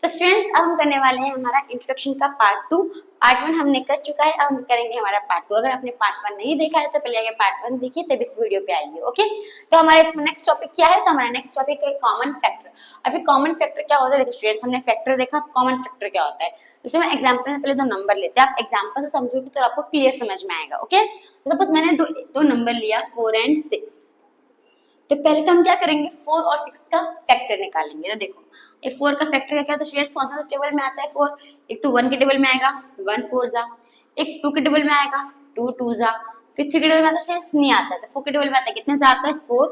तो स्टूडेंट्स अब हम करने वाले हैं हमारा इंट्रोडक्शन का पार्ट 2। पार्ट 1 हमने कर चुका है, अब हम करेंगे हमारा पार्ट 2। अगर आपने पार्ट 1 नहीं देखा है तो पहले आगे पार्ट 1 देखिए, तब इस वीडियो पे आइए। ओके, तो हमारा इसमें नेक्स्ट टॉपिक क्या है? तो हमारा नेक्स्ट टॉपिक है कॉमन फैक्टर। अभी कॉमन फैक्टर क्या होता है? देखो स्टूडेंट्स, हमने फैक्टर देखा, कॉमन फैक्टर क्या होता है। जैसे मैं एग्जांपल में पहले दो नंबर लेते हैं, आप एग्जांपल से समझोगे तो आपको क्लियर समझ में आएगा। ओके, तो सपोज मैंने दो नंबर लिया 4 एंड 6। तो पहले तो हम क्या करेंगे, 4 और 6 का फैक्टर निकालेंगे। तो देखो ये 4 का फैक्टर क्या है? तो शेयर्स कौन सा टेबल में आता है? 4। एक तो 1 के टेबल में आएगा 1 4 जा, एक 2 के टेबल में आएगा 2 2 जा, फिर 3 के टेबल में आता है शेयर्स नहीं आता है, तो 4 के टेबल में आता है कितने जा आता है? 4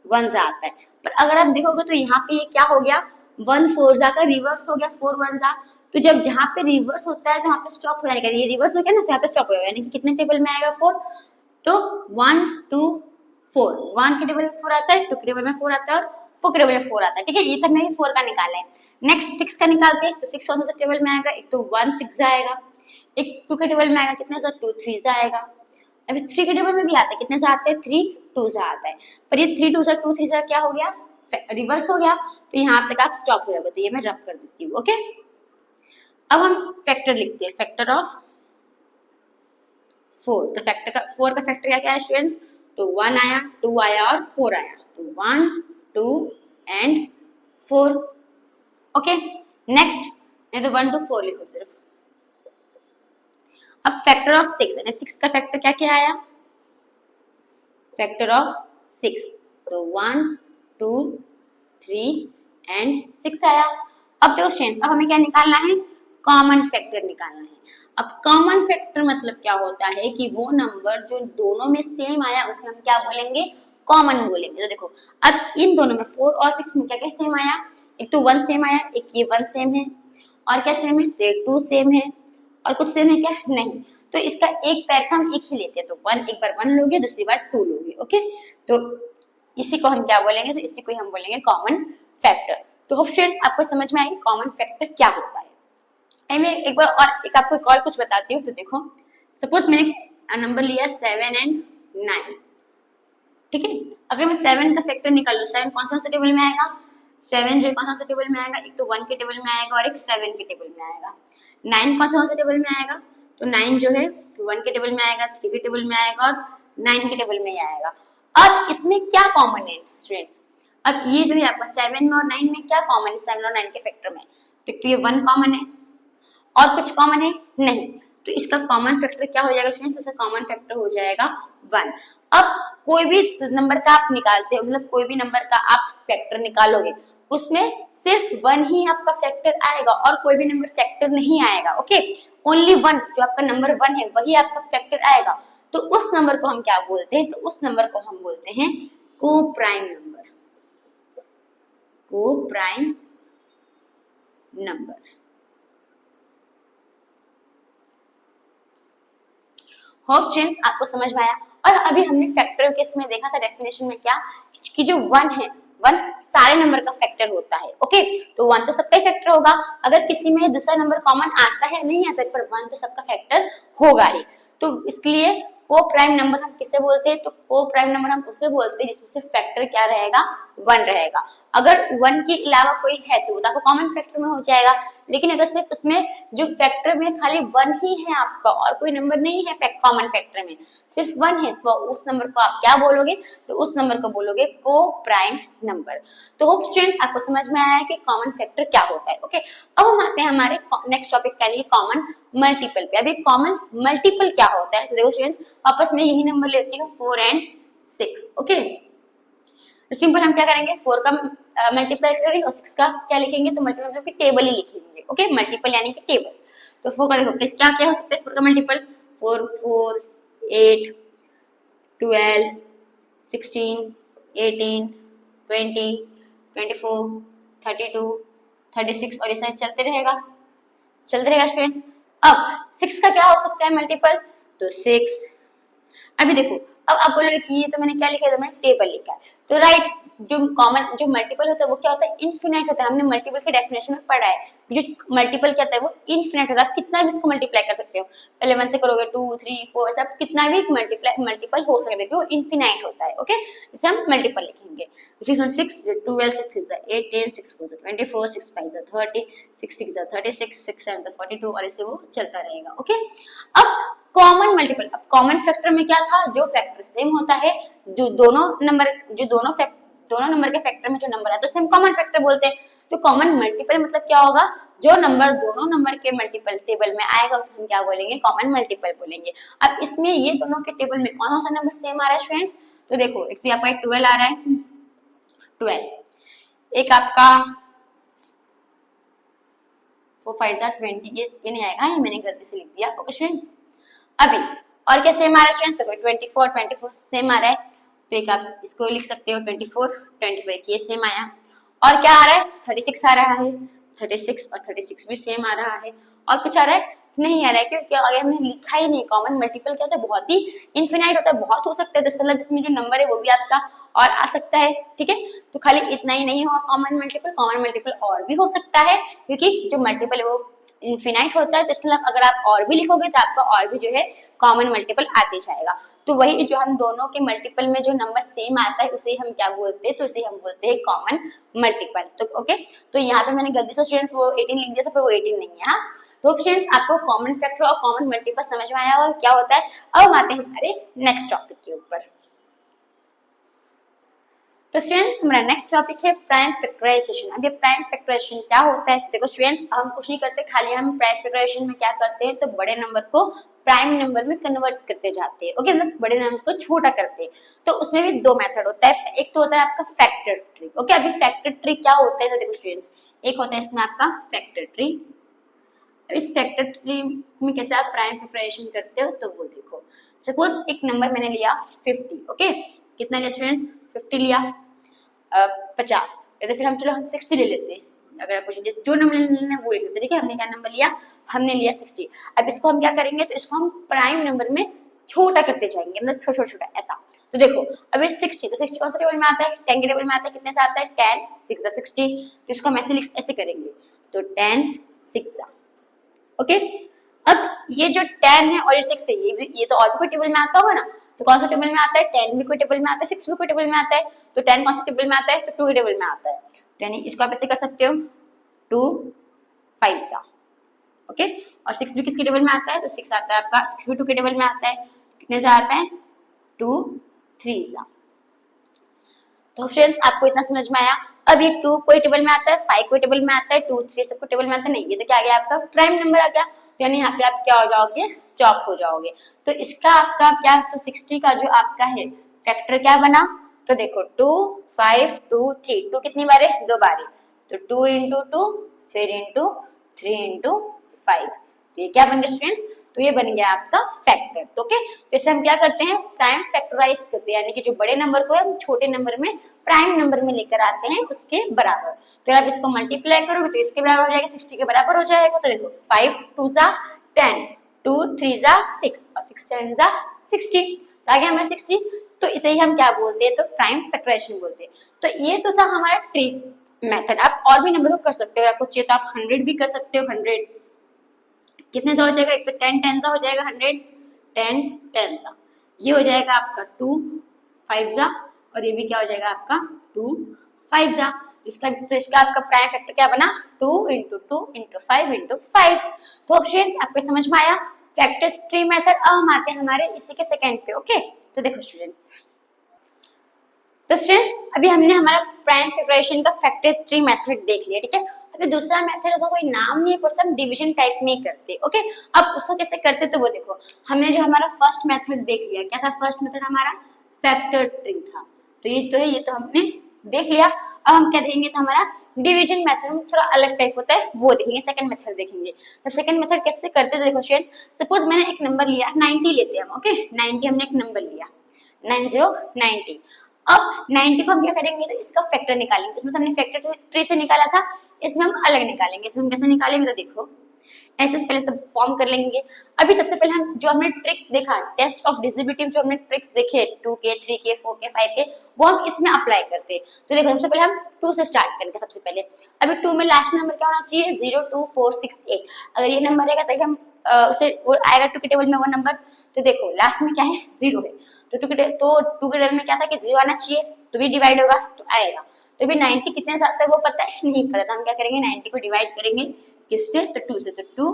1 जा आता है। पर अगर आप देखोगे तो यहाँ पे ये क्या हो गया, 1 4 जा का रिवर्स हो गया 4 1 जा। तो जब जहाँ पे रिवर्स होता है तो यहाँ पे स्टॉप हो जाएगा, ये रिवर्स हो गया ना, तो यहाँ पे स्टॉप हो जाएगा, यानी कि कितने टेबल में आएगा? 4। तो 1 2 4, 1 के टेबल में 4 आता है, 2 के टेबल में 4 आता है और 4 के टेबल में 4 आता है। ठीक है, ये तक मैंने 4 का निकाला है। नेक्स्ट 6 का निकालते हैं, तो 6 कौन सा टेबल में आएगा? एक तो 1 6 आएगा, एक 2 के टेबल में आएगा कितने सा? 2 3 आएगा। अभी 3 के टेबल में भी आता है, कितने से आते हैं? 3 2 आता है। पर ये 3 2 2 3 क्या हो गया? रिवर्स हो गया, तो यहाँ तक आप स्टॉप हो जाओगे। तो ये मैं रब कर देती हूँ। ओके, अब हम फैक्टर लिखते हैं, फैक्टर ऑफ 4। तो फैक्टर का 4 का फैक्टर क्या क्या है स्टूडेंट्स? तो 1 आया, 2 आया और 4 आया। तो 1 2 एंड 4। ओके, नेक्स्ट नहीं तो 1 2 4 लिखो सिर्फ। अब फैक्टर ऑफ 6, यानी 6 का फैक्टर क्या क्या आया? फैक्टर ऑफ 6, तो 1 2 3 एंड 6 आया। अब देखो स्टूडेंट्स, अब हमें क्या निकालना है? कॉमन फैक्टर निकालना है। अब कॉमन फैक्टर मतलब क्या होता है कि वो नंबर जो दोनों में सेम आया उसे हम क्या बोलेंगे? कॉमन बोलेंगे। तो देखो अब इन दोनों में 4 और 6 में क्या क्या सेम आया? एक तो 1 सेम आया, एक ये 1 सेम है, और क्या सेम है? तो ये 2 सेम है, और कुछ सेम है क्या? नहीं। तो इसका एक पैर का हम एक ही लेते हैं, तो 1 एक बार 1 लोगे, दूसरी बार 2 लोगे। ओके, तो इसी को हम क्या बोलेंगे? तो इसी को ही हम बोलेंगे कॉमन फैक्टर। तो होप स्टूडेंट्स आपको समझ में आएगी कॉमन फैक्टर क्या होता है। मैं एक बार और आपको एक और कुछ बताती हूँ। तो देखो सपोज मैंने नंबर लिया 7 एंड 9। ठीक है, अगर मैं 7 का फैक्टर निकालूं, 7 कौन सा टेबल में आएगा? 7 जो कौन सा टेबल में आएगा? एक तो 1 के टेबल में आएगा और एक 7 के टेबल में आएगा। 9 कौन सा टेबल में आएगा? तो 9 जो है 1 के टेबल में आएगा, 3 के टेबल में आएगा और 9 के टेबल में ही आएगा। अब इसमें क्या कॉमन है स्टूडेंट्स? अब ये जो है आपका 7 में और 9 में क्या कॉमन है? 7 और 9 के फैक्टर में तो ये 1 कॉमन है और कुछ कॉमन है नहीं। तो इसका कॉमन फैक्टर क्या हो जाएगा स्टूडेंट्स? इसका कॉमन फैक्टर हो जाएगा 1। अब कोई भी नंबर का आप निकालते हो, मतलब कोई भी नंबर का आप फैक्टर निकालोगे, उसमें सिर्फ 1 ही आपका फैक्टर आएगा और कोई भी नंबर फैक्टर नहीं आएगा। ओके, ओनली 1, जो आपका नंबर 1 है वही आपका फैक्टर आएगा। तो उस नंबर को हम क्या बोलते हैं? तो उस नंबर को हम बोलते हैं को प्राइम नंबर। को प्राइम नंबर। होप स्टूडेंट्स आपको समझ में आया। और अभी हमने फैक्टर केस में देखा था डेफिनेशन में क्या कि जो 1 है, 1 सारे नंबर का फैक्टर होता है। ओके, तो 1 तो सबका ही फैक्टर होगा। अगर किसी में दूसरा नंबर कॉमन आता है नहीं आता है, पर 1 तो सबका फैक्टर होगा ही। तो इसके लिए को प्राइम नंबर हम किसे बोलते हैं? तो को प्राइम नंबर हम उसे बोलते हैं जिसमें से फैक्टर क्या रहेगा? 1 रहेगा। अगर 1 के अलावा कोई है तो वो तो आपको कॉमन फैक्टर में हो जाएगा। लेकिन अगर सिर्फ उसमें जो फैक्टर में खाली 1 ही है आपका और कोई नंबर नहीं है कॉमन फैक्टर में, सिर्फ 1 है, तो उस नंबर को आप क्या बोलोगे? तो उस नंबर को बोलोगे को प्राइम नंबर। तो होप स्टूडेंट्स आपको समझ में आया है कि कॉमन फैक्टर क्या होता है। ओके, अब हम आते हैं हमारे नेक्स्ट टॉपिक के लिए कॉमन मल्टीपल पे। अभी कॉमन मल्टीपल क्या होता है? तो देखो स्टूडेंट्स, वापस में यही नंबर लेती हूँ 4 एंड 6। ओके, तो सिंपल हम क्या करेंगे? 4 का मल्टीप्लाई करेंगे और 6 का क्या लिखेंगे? तो मल्टीपल मतलब कि टेबल ही लिखेंगे। ओके, मल्टीपल यानी कि टेबल। तो 4 का देखो क्या क्या हो सकता है 4 का मल्टीपल? 4 4 8 12 16 18 20 24 32 36 और ऐसा चलते रहेगा स्टूडेंट्स। अब 6 का क्या हो सकता है मल्टीपल? तो 6। अभी देखो, अब आप बोलोगे कि ये तो मैंने क्या लिखा है? तो मैंने टेबल लिखा है। तो राइट, जो कॉमन जो मल्टीपल होता है वो क्या होता है, इनफिनाइट होता है। हमने मल्टीपल के डेफिनेशन में पढ़ा है, जो मल्टीपल क्या होता है वो इनफिनाइट होता है। आप कितना भी इसको मल्टीप्लाई कर सकते हो, पहले 1 से करोगे 2 3 4 सब कितना भी मल्टीपल हो सकता है, वो इनफिनाइट होता है। ओके, इसे हम मल्टीपल लिखेंगे। 6 1 6 12 6 is 18 6 4 24 6 5 30 6 6 36 6 7 42 और ऐसे वो चलता रहेगा। ओके, अब कॉमन मल्टीपल, अब कॉमन फैक्टर में क्या था, जो फैक्टर सेम होता है, जो दोनों नंबर के फैक्टर में जो नंबर आता है तो हम कॉमन फैक्टर बोलते हैं। तो कॉमन मल्टीपल मतलब क्या होगा, जो नंबर दोनों नंबर के मल्टीपल टेबल में आएगा उसे हम क्या बोलेंगे, कॉमन मल्टीपल बोलेंगे। अब इसमें ये दोनों के टेबल में कौन सा नंबर सेम आ रहा है स्टूडेंट्स, तो देखो एक तो आपका 12 आ रहा है, 12, एक आपका 4 5 20, ये नहीं आएगा, ये मैंने गलती से लिख दिया। ओके स्टूडेंट्स, अभी और क्या सेम आ रहा है स्टूडेंट्स, देखो 24 सेम आ रहा है, तो एक आप इसको लिख सकते हो 24 ये सेम आया। और क्या आ रहा है, 36 आ रहा है, 36 और 36 भी सेम आ रहा है। और कुछ आ रहा है, नहीं आ रहा है, क्योंकि अगर हमने लिखा ही नहीं। कॉमन मल्टीपल क्या होता है, बहुत ही इनफिनाइट होता है, बहुत हो सकता है, तो इसका मतलब इसमें जो नंबर है वो भी आपका और आ सकता है। ठीक है, तो खाली इतना ही नहीं हुआ कॉमन मल्टीपल और भी हो सकता है, क्योंकि जो मल्टीपल है वो इनफिनाइट होता है, तो इसके अगर आप और भी लिखोगे तो आपका और भी जो है कॉमन मल्टीपल आते जाएगा। तो वही जो हम दोनों के मल्टीपल में जो नंबर सेम आता है उसे हम क्या बोलते हैं, तो उसे हम बोलते हैं कॉमन मल्टीपल। तो ओके, तो यहाँ पे मैंने गलती से स्टूडेंट्स वो 18 लिख दिया था, पर वो 18 नहीं है। हाँ, तो स्टूडेंट्स आपको कॉमन फैक्टर और कॉमन मल्टीपल समझ में आया होगा क्या होता है। अब हम आते हैं हमारे नेक्स्ट टॉपिक के ऊपर। तो स्टूडेंट्स हमारा नेक्स्ट टॉपिक है प्राइम फैक्टराइजेशन। अब ये प्राइम फैक्टराइजेशन क्या होता है, देखो स्टूडेंट्स हम कुछ नहीं करते, खाली हम प्राइम फैक्टराइजेशन में क्या करते हैं, तो बड़े नंबर को प्राइम नंबर में कन्वर्ट करते जाते हैं। ओके, मतलब बड़े नंबर को छोटा करते हैं। तो उसमें भी दो मेथड होता है, एक तो होता है आपका फैक्टर ट्री। ओके, अभी फैक्टर ट्री क्या होता है, तो देखो स्टूडेंट्स एक होता है इसमें आपका फैक्टर ट्री। इस फैक्टर ट्री में कैसे आप प्राइम फैक्टराइजेशन करते हो, तो वो देखो सपोज एक नंबर मैंने लिया 50। ओके, कितना लिया स्टूडेंट्स, 50 लिया, 50, या तो फिर हम चलो हम 60 ले लेते हैं। अगर आप पूछें जो नंबर लेना वो ले सकते हैं। ठीक है, हमने क्या नंबर लिया, हमने लिया 60। अब इसको हम क्या करेंगे, तो इसको हम प्राइम नंबर में छोटा करते जाएंगे, मतलब छोटा छोटा ऐसा। तो देखो अभी 60, तो 60 कौन सा टेबल में आता है, 10 के टेबल में आता है। कितने से आता है, 10 6 60, तो इसको हम ऐसे करेंगे, तो 10 6। ओके, अब ये जो 10 है और ये 6 है, ये तो और भी कोई टेबल में आता होगा ना, तो कौन सा टेबल में आता है, 10 भी कोई टेबल में आता है, 6 भी कोई टेबल में आता है। तो 10 कौन सा टेबल में आता है, तो 2 के टेबल में आता है। तो यानी इसको आप ऐसे कर सकते हो 2 5 सा। ओके, और 6 भी किसके टेबल में आता है, तो 6 आता है आपका, 6 भी 2 के टेबल में आता है। कितने से आता है, 2 3 सा। तो फ्रेंड्स आपको इतना समझ में आया। अब ये 2 कोई टेबल में आता है, 5 कोई टेबल में आता है, 2 3 सबको टेबल में आता है, नहीं ये तो क्या आ गया आपका प्राइम नंबर आ गया। यानी यहाँ पे आप क्या हो जाओगे, स्टॉप हो जाओगे। तो इसका आपका क्या, तो 60 का जो आपका है फैक्टर क्या बना, तो देखो 2 5 2 3, 2 कितनी बार है, 2 बार, तो 2 इंटू 2 फिर इंटू 3 इंटू 5, तो ये क्या बन गया स्टूडेंट्स, तो ये बन गया आपका फैक्टर। तो ओके, तो इसे हम क्या करते हैं, प्राइम फैक्टराइज करते हैं, यानी कि जो बड़े नंबर को हम छोटे नंबर में प्राइम नंबर में लेकर आते हैं उसके बराबर। तो आप इसको मल्टीप्लाई करोगे तो इसके बराबर हो जाएगा, 60 के बराबर हो जाएगा। तो देखो 5 2 सा 10, 2 3 सा 6 और 6 10 सा 60, तो आ गया हमारा 60। तो इसे ही हम क्या बोलते हैं, तो प्राइम फैक्टराइजेशन बोलते हैं। तो ये तो था हमारा ट्री मेथड। आप और भी नंबर को कर सकते हो, आपको चाहिए तो आप 100 भी कर सकते हो। 100 कितने सा हो जाएगा, एक तो 10 10 सा हो जाएगा, 100 10 10 सा, ये हो जाएगा आपका 2 5 सा, और ये भी क्या हो जाएगा आपका 2 5 सा। इसका आपका प्राइम फैक्टर क्या बना, 2 इंटू 2 इंटू 5 इंटू 5। तो स्टूडेंट्स आपको समझ में आया फैक्टर ट्री मेथड। अब हम आते हैं हमारे इसी के सेकंड पे। ओके, तो देखो स्टूडेंट्स, तो स्टूडेंट्स अभी हमने हमारा प्राइम फैक्टराइजेशन का फैक्टर ट्री मेथड देख लिया। ठीक है, अभी दूसरा मेथड है, कोई नाम नहीं है, पर सब डिवीजन टाइप में ही करते। ओके, अब उसको कैसे करते, तो वो देखो हमने जो हमारा फर्स्ट मेथड देख लिया, क्या था फर्स्ट मेथड हमारा फैक्टर ट्री था। तो ये तो हमने देख लिया। अब हम क्या देखेंगे, तो हमारा डिवीजन मेथड में थोड़ा अलग टाइप होता है, वो देखेंगे, सेकंड मेथड देखेंगे। तो सेकंड मेथड कैसे करते हैं, तो देखो स्टूडेंट्स सपोज मैंने एक नंबर लिया 90 लेते हैं हम। ओके, 90 हमने एक नंबर लिया 90। अब 90 को हम क्या करेंगे, तो इसका फैक्टर निकालेंगे। इसमें तो हमने फैक्टर ट्री से निकाला था, इसमें हम अलग निकालेंगे। इसमें हम कैसे निकालेंगे, तो देखो ऐसे पहले सब फॉर्म कर लेंगे। अभी सबसे पहले हम जो हमने ट्रिक देखा, टेस्ट ऑफ डिविजिबिलिटी, जो हमने ट्रिक्स देखे 2 के 3 के 4 के 5 के, वो हम इसमें अप्लाई करते हैं। तो देखो सबसे पहले हम 2 से स्टार्ट करेंगे। सबसे पहले अभी 2 में लास्ट में नंबर क्या होना चाहिए, 0 2 4 6 8। अगर ये नंबर रहेगा तो हम उसे वो आएगा 2 के टेबल में वो नंबर। तो देखो लास्ट में क्या है, 0 है, तो 2 के टेबल में क्या था कि 0 आना चाहिए, तो भी डिवाइड होगा तो आएगा। तो भी 90 कितने से आता है वो पता है, नहीं पता, तो हम क्या करेंगे 90 को डिवाइड करेंगे किससे, तो 2 से। तो 2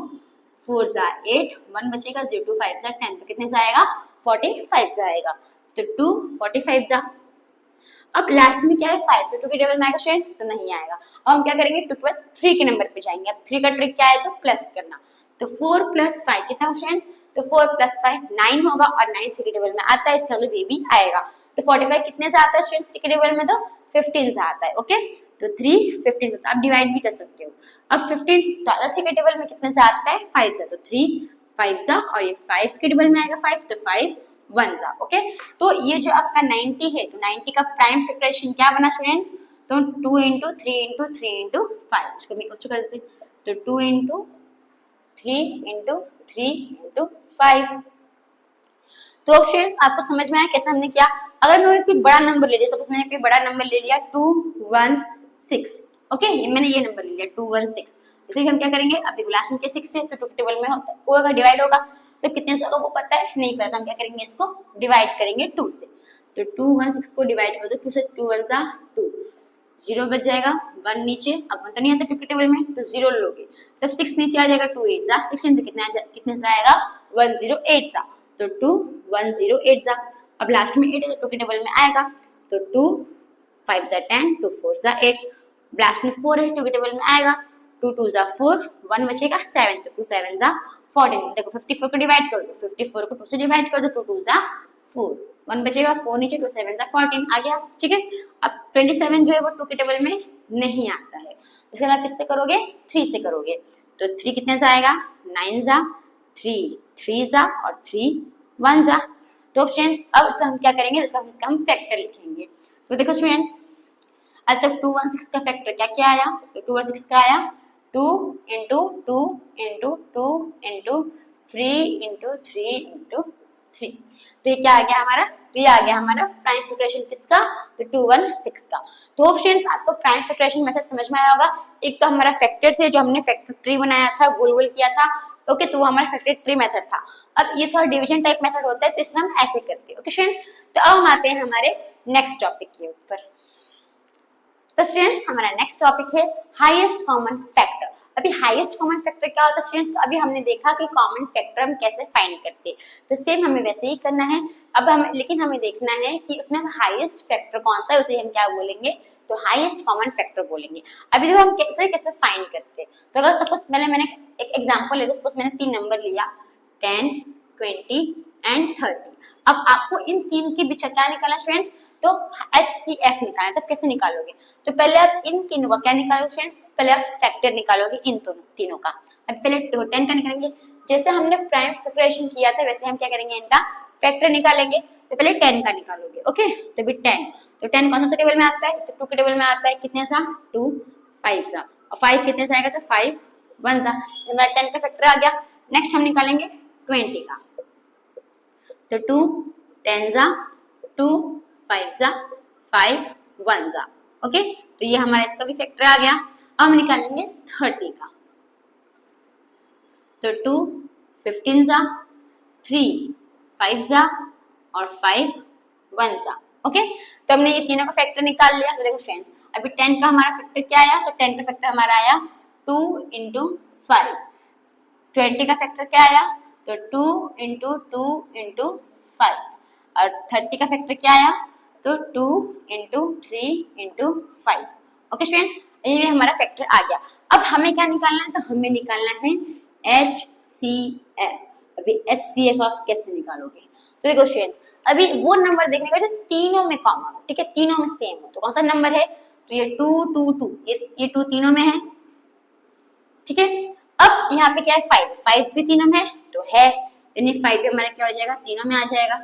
4 जा 8, 1 बचेगा, 0 2 5 जा 10, तो कितने से आएगा 45 से आएगा। तो 2 45 जा। अब लास्ट में क्या है 5, तो 2 के टेबल में आएगा स्टूडेंट्स, तो नहीं आएगा। अब हम क्या करेंगे 2 के बाद 3 के नंबर पे जाएंगे। अब 3 का ट्रिक क्या है, तो प्लस करना। तो 4 + 5 कितना हो स्टूडेंट्स, तो 4 + 5 9 होगा, और 9 3 के टेबल में आता है, इसका मतलब ये भी आएगा। तो 45 कितने से आता है स्टूडेंट्स 3 के टेबल में, तो 15 से आता है। ओके, तो 3 15 से, आप डिवाइड भी कर सकते हो। अब 15 ज्यादा 3 के टेबल में कितने से आता है 5 से, तो 3 5 से, और ये 5 के टेबल में आएगा 5, तो 5 1 जा। ओके, तो ये जो आपका 90 है, तो 90 का प्राइम फैक्टराइजेशन क्या बना स्टूडेंट्स, तो 2 × 3 × 3 × 5, इसको भी कुछ कर देते हैं। तो 2 × 3 × 3 × 5। तो ऑप्शंस आपको समझ में आया कैसे हमने किया। अगर मैं कोई बड़ा नंबर ले लिया, सपोज मैंने कोई बड़ा नंबर ले लिया 216, ओके, ये मैंने ये नंबर ले लिया 216, इसे हम क्या करेंगे, अब देखो लास्ट में क्या 6 है, तो 2 टेबल में होता है, वो अगर डिवाइड होगा तो कितने से होगा वो पता है, नहीं पता, हम क्या करेंगे इसको डिवाइड करेंगे 2 से। तो 216 को डिवाइड कर दो 2 से, 2 1 जा 2, 0 बच जाएगा, 1 नीचे, अब 1 तो नहीं आता 2 के टेबल में, तो 0 लोगे, तब 6 नीचे आ जाएगा, 2 8 जा 16, तो कितने से आएगा 108 जा, तो 2 108 जा। अब लास्ट में 8 है तो 2 के टेबल में आएगा, तो 2 5 जा 10, 2 4 जा 8, लास्ट में 4 है 2 के टेबल में आएगा, 2 2 जा 4, 1 बचेगा 7, तो 2 7 जा 14। देखो 54 को डिवाइड कर दो, 54 को 2 से डिवाइड कर दो, तो 2 जा 4, 1 बचेगा 4 नीचे, 2 7 जा 14 आ गया, ठीक है। अब 27 जो है वो 2 के टेबल में नहीं आता है, इसके बाद किससे करोगे 3 से करोगे, तो 3 कितने से आएगा 9 जा 3 3 जा, और 3 1 जा। तो फ्रेंड्स अब हम क्या करेंगे, इसका हम फैक्टर लिखेंगे। तो देखो स्टूडेंट्स, अब तक 216 का फैक्टर क्या क्या आया, तो 216 का आया 2 × 2 × 2 × 3 × 3 × 3। तो ये क्या आ गया हमारा, तो ये आ गया हमारा प्राइम फैक्टराइजेशन किसका, तो 216 का। तो फ्रेंड्स आपको प्राइम फैक्टराइजेशन मेथड समझ में आया होगा। एक तो हमारा फैक्टर थे जो हमने फैक्टर ट्री बनाया था, गोल गोल किया था, ओके, तो वो हमारा फैक्टर ट्री मेथड था। अब ये थोड़ा डिवीजन टाइप मेथड होता है, तो इसे हम ऐसे करते हैं। ओके फ्रेंड्स, तो अब हम आते हैं हमारे नेक्स्ट टॉपिक के ऊपर। तो स्टूडेंट्स हमारा नेक्स्ट टॉपिक है हाईएस्ट कॉमन फैक्टर। अभी हाईएस्ट कॉमन फैक्टर क्या होता है स्टूडेंट्स, तो अभी हमने देखा कि कॉमन फैक्टर हम कैसे फाइंड करते हैं, तो सेम हमें वैसे ही करना है। अब लेकिन हमें देखना है कि उसमें हाईएस्ट फैक्टर कौन सा है, उसे हम क्या बोलेंगे, तो हाईएस्ट कॉमन फैक्टर बोलेंगे। अभी देखो हम कैसे फाइंड करते हैं, तो अगर सपोज पहले मैंने एक एग्जांपल ले, सपोज मैंने 3 नंबर लिया 10 20 एंड 30। अब आपको इन 3 के बीच क्या निकालना स्टूडेंट्स, तो HCF निकालना है। तो कैसे निकालोगे, तो पहले आप इन तीनों का क्या निकालोगे फ्रेंड्स, पहले आप फैक्टर निकालोगे इन तीनों का। अब पहले 10 का निकालेंगे, जैसे हमने प्राइम फैक्टराइजेशन किया था वैसे हम क्या करेंगे, इनका फैक्टर निकालेंगे। तो पहले 10 का निकालोगे, ओके, तो भी 10, तो 10 कौन सा टेबल में आता है, तो 2 के टेबल में आता है, कितने सा 2 5 सा, और 5 कितने से आएगा, तो 5 1 सा, हमारा 10 का फैक्टर आ गया। नेक्स्ट हम निकालेंगे 20 का, तो 2 10 जा 2 5 जा 5 1 जा, ओके, तो ये हमारा इसका भी फैक्टर आ गया। अब हम निकालेंगे 30 का, तो 2 15 जा 3 5 जा और 5 1 जा, ओके, तो हमने ये तीनों का फैक्टर निकाल लिया। तो देखो फ्रेंड्स अभी 10 का हमारा फैक्टर क्या आया, तो 10 का फैक्टर हमारा आया 2 × 5। 20 का फैक्टर क्या आया, तो 2 × 2 × 5, और 30 का फैक्टर क्या आया, तो 2 × 3 × 5। ओके स्टूडेंट्स, ये हमारा फैक्टर आ गया। अब हमें क्या निकालना है, तो हमें निकालना है HCF। अभी HCF आप कैसे निकालोगे, तो देखो स्टूडेंट्स अभी वो नंबर देखने का जो तीनों में कॉमन हो, ठीक है, तीनों में सेम हो, तो कौन सा नंबर है, तो ये 2 2 2, ये 2 तीनों में है, ठीक है। अब यहाँ पे क्या है 5, 5 भी तीनों में है, तो है, यानी 5 भी हमारा क्या हो जाएगा, तीनों में आ जाएगा।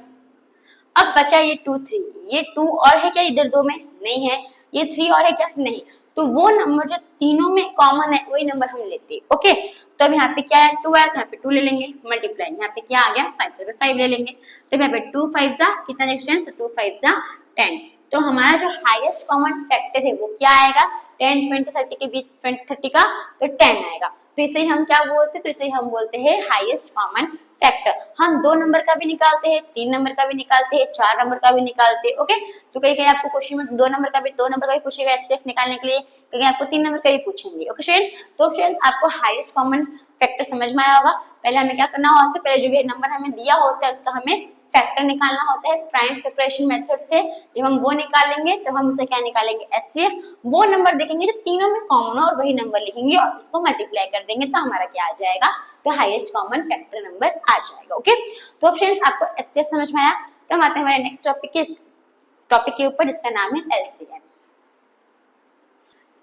अब बचा ये 2 3, ये 2 और है क्या इधर दो में, नहीं है, ये 3 और है क्या, नहीं, तो वो नंबर जो तीनों में कॉमन है वही नंबर हम लेते हैं। ओके, तो अब यहाँ पे क्या है 2 है, तो यहाँ पे 2 ले लेंगे, मल्टीप्लाई यहाँ पे क्या आ गया 5, तो 5 ले लेंगे, तो यहाँ पे 2 5 जा कितना नेक्स्ट 2 5 जा 10, तो हमारा जो हाईएस्ट कॉमन फैक्टर है वो क्या आएगा 10 20 30 के बीच 30 का तो 10 आएगा, तो इसे हम क्या बोलते हैं, तो इसे हम बोलते हैं हाईएस्ट कॉमन फैक्टर। हम 2 नंबर का भी निकालते हैं, 3 नंबर का भी निकालते हैं, 4 नंबर का भी निकालते हैं। ओके, तो कहीं कहीं आपको क्वेश्चन में 2 नंबर का भी पूछेगा एचसीएफ निकालने के लिए, कहीं आपको 3 नंबर का भी पूछेंगे। ओके स्टूडेंट्स, तो स्टूडेंट्स आपको हाईएस्ट कॉमन फैक्टर समझ में आया होगा। पहले हमें क्या करना होता है, पहले जो भी नंबर हमें दिया होता है उसका हमें फैक्टर निकालना होता है प्राइम फैक्टराइजेशन मेथड से। जब हम वो निकालेंगे तो हम उसे क्या निकालेंगे एचसीएफ, वो नंबर देखेंगे जो तीनों में कॉमन हो और वही नंबर लिखेंगे और उसको मल्टीप्लाई कर देंगे तो हमारा क्या आ जाएगा, तो हाईएस्ट कॉमन फैक्टर नंबर आ जाएगा। ओके, तो फ्रेंड्स आपको एचसीएफ समझ में आया, तो हम आते हैं हमारे नेक्स्ट टॉपिक के ऊपर जिसका नाम है एलसीएम।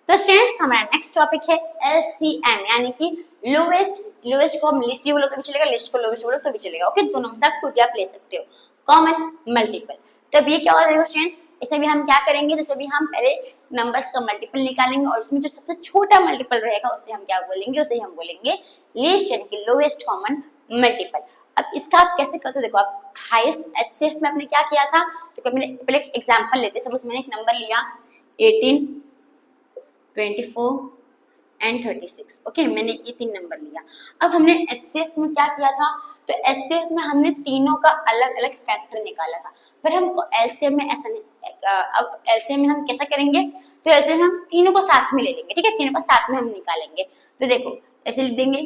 तो स्टूडेंट्स हमारा नेक्स्ट टॉपिक है एलसीएम, यानी कि लोवेस्ट को हम लिस्ट बोलो तो भी चलेगा, लिस्ट को लोवेस्ट बोलो तो भी चलेगा। ओके, दोनों में से आप खुद आप ले सकते हो, कॉमन मल्टीपल। तो अब ये क्या होगा स्टूडेंट्स, इसे भी हम क्या करेंगे, जैसे भी हम पहले नंबर्स का मल्टीपल निकालेंगे और उसमें जो सबसे छोटा मल्टीपल रहेगा उसे हम क्या बोलेंगे, उसे हम बोलेंगे लीस्ट यानी कि लोवेस्ट कॉमन मल्टीपल। अब इसका आप कैसे करते हो, देखो आप हाईएस्ट एचसीएफ में आपने क्या किया था, तो पहले एग्जांपल लेते हैं। सपोज मैंने एक नंबर लिया 18 24 एंड 36। ओके, मैंने ये 3 नंबर लिया। अब हमने एचसीएफ में क्या किया था, तो एचसीएफ में हमने तीनों का अलग अलग फैक्टर निकाला था, पर हमको एलसीएम में ऐसा नहीं। अब एलसीएम में हम कैसा करेंगे, तो ऐसे हम तीनों को साथ में ले लेंगे, ठीक है, तीनों को साथ में हम निकालेंगे। तो देखो ऐसे लिख देंगे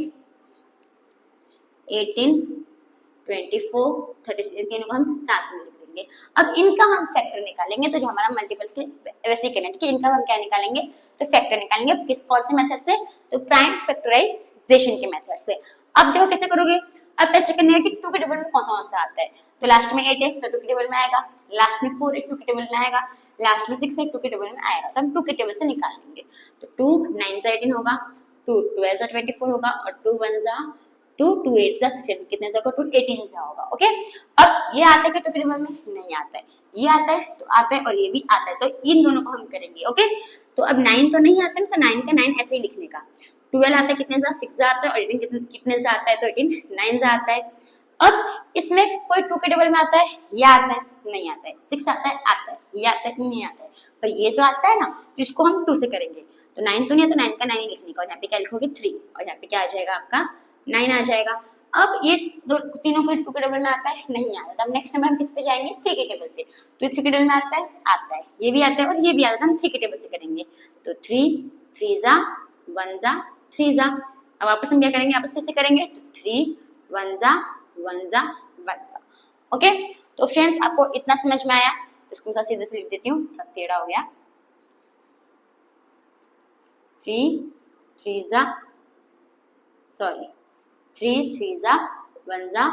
18 24 36, तीनों को हम साथ में लिख देंगे। अब इनका हम फैक्टर निकालेंगे, तो जो हमारा मल्टीपल के वैसे ही करना है, ठीक है, इनका हम क्या निकालेंगे, तो फैक्टर निकालेंगे। किस कौन से मेथड से, तो प्राइम फैक्टराइजेशन के मेथड से। अब देखो कैसे करोगे, अब पहले चेक करना है कि 2 के टेबल में कौन सा आता है, तो लास्ट में 8 है तो 2 के टेबल में आएगा, लास्ट में 4 है 2 के टेबल में आएगा, लास्ट में 6 है 2 के टेबल में आएगा, तो हम 2 के टेबल से निकाल लेंगे। तो 2 9 से 18 होगा, 2 12 से 24 होगा, और 2 1 जा 2 2 8 जा 16, कितने से होगा, 2 18 से होगा। ओके, अब ये आता है कि 2 के टेबल में नहीं आता है, ये आता है तो आता है और ये भी आता है, तो इन दोनों को हम करेंगे। ओके, तो अब 9 तो नहीं आता है, तो 9 का 9 ऐसे ही लिखने का, 12 आता है कितने से 6 से आता है, और 18 कितने से आता है, तो 18 9 से आता है। अब इसमें कोई 2 के टेबल में आता है, ये आता है नहीं आता है, 6 आता है, ये आता है नहीं आता है, पर ये तो आता है ना, तो इसको हम 2 से करेंगे। तो 9 तो नहीं है, तो 9 का 9 ही लिखने का, और यहाँ पे क्या लिखोगे 3, और यहाँ पे क्या आ जाएगा आपका 9 आ जाएगा। अब ये तीनों को 2 के टेबल में आता है नहीं आता, तब नेक्स्ट नंबर हम किस पे जाएंगे, 3 के टेबल पे, तो 3 के टेबल में आता है, ये भी आता है और ये भी आता है, हम 3 के टेबल से करेंगे। तो 3 3 जा 1 जा 3 जा, अब वापस हम क्या करेंगे, आपस से करेंगे, तो 3 1 जा 1 जा 1 जा। ओके, तो फ्रेंड्स आपको इतना समझ में आया, इसको मैं सीधे से लिख देती हूँ, सब टेढ़ा हो गया। 3 3 जा 1 जा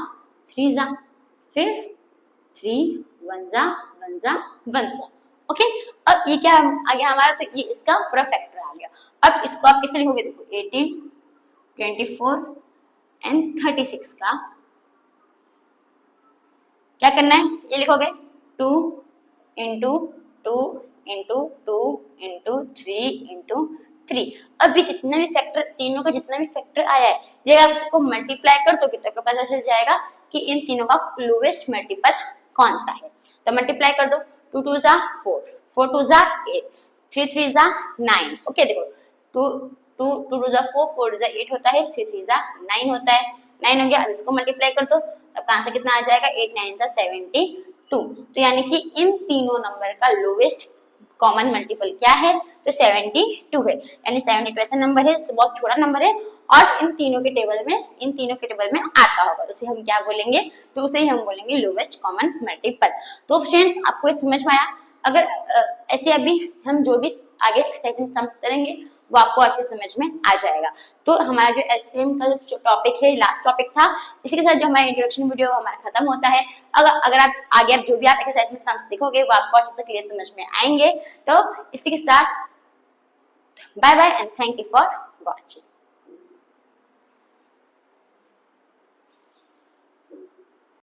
3 जा, फिर 3 1 जा 1 जा 1 जा। ओके, अब ये क्या आ गया हमारा, तो ये इसका पूरा फैक्टर आ गया। अब इसको आप कैसे लिखोगे, देखो 18 24 एंड 36 का क्या करना है, ये लिखोगे 2 इंटू 2 इंटू 2 इंटू 3 इंटू 3। अभी जितना भी फैक्टर, तीनों का जितना भी फैक्टर आया है, ये आप इसको मल्टीप्लाई कर दो तो पता चल जाएगा कि इन तीनों का लोवेस्ट मल्टीपल कौन सा है। तो मल्टीप्लाई कर दो, 2 2 जा 4 4 2 जा 8 3 3 जा 9। ओके, देखो 2 2 2 जा 4 4 जा 8 होता है, 3 3 जा 9 होता है, 9 हो गया। अब इसको मल्टीप्लाई कर दो, अब कहां से कितना आ जाएगा, 8 9 जा 72। तो यानी कि इन तीनों नंबर का लोवेस्ट कॉमन मल्टीपल क्या है, तो 72 है, यानी 72 ऐसा नंबर है, बहुत छोटा नंबर है और इन तीनों के टेबल में आता होगा, तो उसे हम क्या बोलेंगे, तो उसे ही हम बोलेंगे लोवेस्ट कॉमन मल्टीपल। तो फ्रेंड्स आपको समझ में आया, अगर ऐसे अभी हम जो भी आगे सेशन सम्स करेंगे वो आपको अच्छे समझ में आ जाएगा। तो हमारा जो एलसीएम का जो टॉपिक है, लास्ट टॉपिक था, इसी के साथ जो हमारा इंट्रोडक्शन वीडियो हमारा खत्म होता है। अगर आप आगे जो भी आप एक्सरसाइज में सम्स देखोगे वो आपको अच्छे से क्लियर समझ में आएंगे। तो इसी के साथ bye bye and thank you for watching.